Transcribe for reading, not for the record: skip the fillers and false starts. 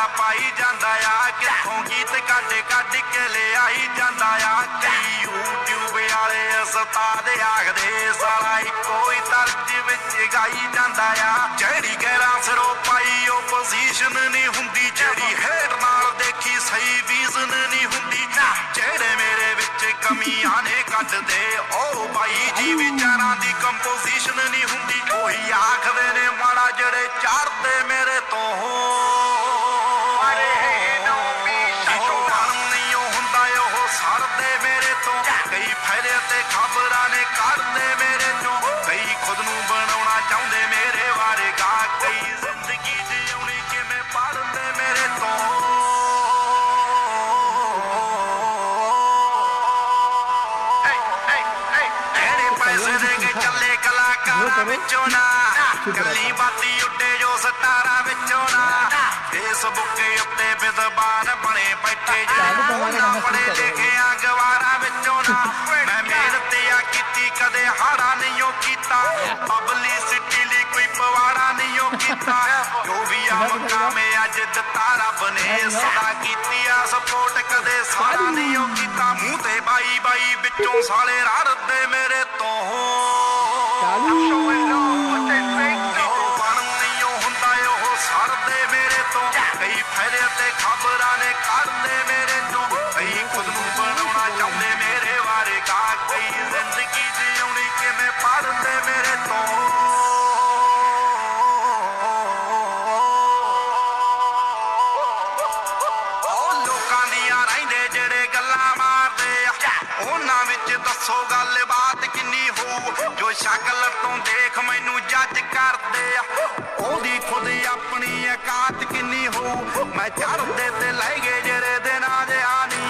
ਰੌਲਾ ਪਾਈ ਜਾਂਦਾ ਆ ਕਿੱਥੋਂ ਗੀਤ ਕੱਢ ਕੱਢ ਕੇ ਲਿਆਈ ਜਾਂਦਾ ਆ ਕਈ YouTube ਵਾਲੇ ਉਸਤਾਦ ਆਖਦੇ ਸਾਲਾ ਇੱਕੋ ਹੀ ਤਰਜ ਵਿੱਚ ਗਾਈ ਜਾਂਦਾ ਆ ਜਿਹੜੀ ਗੈਰਾਂ ਸਿਰੋਂ ਪਾਈ ਉਹ ਪੋਜੀਸ਼ਨ ਨਹੀਂ ਹੁੰਦੀ ਜਿਹੜੀ ਹੇਠ ਨਾਲ ਦੇਖੀ ਸਹੀ ਵਿਜ਼ਨ ਨਹੀਂ ਹੁੰਦੀ ਜਿਹੜੇ ਮੇਰੇ ਵਿੱਚ ਕਮੀਆਂ ਨੇ ਕੱਢਦੇ ਉਹ ਬਾਈ ਜੀ ਵਿਚਾਰਾਂ ਦੀ ਕੰਪੋਜੀਸ਼ਨ ਨਹੀਂ ਹੁੰਦੀ ਉਹੀ ਆਖਦੇ ਨੇ ਮਾੜਾ ਜਿਹੜੇ ਚੜਦੇ ਮੇਰੇ ਤੋਂ ਸੜਦੇ ਮੇਰੇ ਤੋਂ ਕਈ ਫਾਇਦੇ ਤੇ ਖਬਰਾਂ ਨੇ ਕੱਢਦੇ ਮੇਰੇ ਤੋਂ ਕਈ ਖੁਦ ਨੂੰ ਬਣਾਉਣਾ ਚਾਹੁੰਦੇ ਮੇਰੇ ਬਾਰੇ ਗਾ ਕਈ ਜ਼ਿੰਦਗੀ ਜਿਉਣੀ ਕਿਵੇਂ ਪੜ੍ਹਦੇ ਮੇਰੇ ਤੋਂ ਜਿਹੜੇ ਪੈਸੇ ਦੇ ਕੇ ਚੱਲੇ ਕਲਾਕਾਰਾਂ ਵਿੱਚੋਂ ਨਾ ਕੱਲੀ ਬਾਤੀ ਉੱਡੇ ਜੋ ਸਟਾਰਾਂ ਵਿੱਚੋਂ ਨਾ ਫੇਸਬੁੱਕ ਉੱਤੇ ਵਿਦਵਾਨ ਬਣੇ ਬੈਠੇ ਜਿਹੜੇ ਪੜੇ ਲਿਖਿਆ ਗਵਾਰਾਂ ਵਿੱਚੋਂ ਨਾ ਮੈਂ ਮਿਹਨਤ ਆ ਕੀਤੀ ਕਦੇ ਹਾੜਾ ਨਹੀਂ ਉਹ ਕੀਤਾ ਪਬਲਿਸਿਟੀ ਲਈ ਕੋਈ ਪਵਾੜਾ ਨਹੀਂ ਉਹ ਕੀਤਾ ਜੋ ਵੀ ਆ ਮਕਾਮੇ ਅੱਜ ਦਿੱਤਾ ਰੱਬ ਨੇ ਸਦਾ ਕੀਤੀ ਆ ਸਪੋਰਟ ਕਦੇ ਸਾਰਾ ਨਹੀਂ ਉਹ ਕੀਤਾ ਮੂੰਹ ਤੇ ਬਾਈ ਬਾਈ ਵਿੱਚੋਂ ਸਾਲੇ ਰੜਦੇ ਮੇਰੇ ਤੋਂ ਸੜਦੇ ਮੇਰੇ ਤੋਂ ਕਈ ਫਾਇਦੇ ਤੇ ਖਬਰਾਂ ਨੇ ਕੱਢਦੇ ਮੇਰੇ ਤੋਂ ਕਈ ਖੁਦ ਨੂੰ ਬਣਾਉਣਾ ਚਾਹੁੰਦੇ ਮੇਰੇ ਬਾਰੇ ਗਾ ਕਈ ਜ਼ਿੰਦਗੀ ਜਿਉਣੀ ਕਿਵੇਂ ਪੜ੍ਹਦੇ ਮੇਰੇ ਤੋਂ ਉਹ ਲੋਕਾਂ ਦੀਆਂ ਰਹਿੰਦੇ ਜਿਹੜੇ ਗੱਲਾਂ ਮਾਰਦੇ ਆ ਉਹਨਾਂ ਵਿੱਚ ਦੱਸੋ ਗੱਲਬਾਤ ਕਿੰਨੀ ਹੋਊ ਜੋ ਸ਼ਕਲ ਤੋਂ ਦੇਖ ਮੈਨੂੰ ਜੱਜ ਕਰਦੇ ਆ ਉਹਦੀ ਖੁਦ ਆਪਣੀ ਔਕਾਤ ਕਿੰਨੀ ਹੋਊ ਮੈਂ ਚੜ੍ਹਦੇ ਤੇ ਲੈ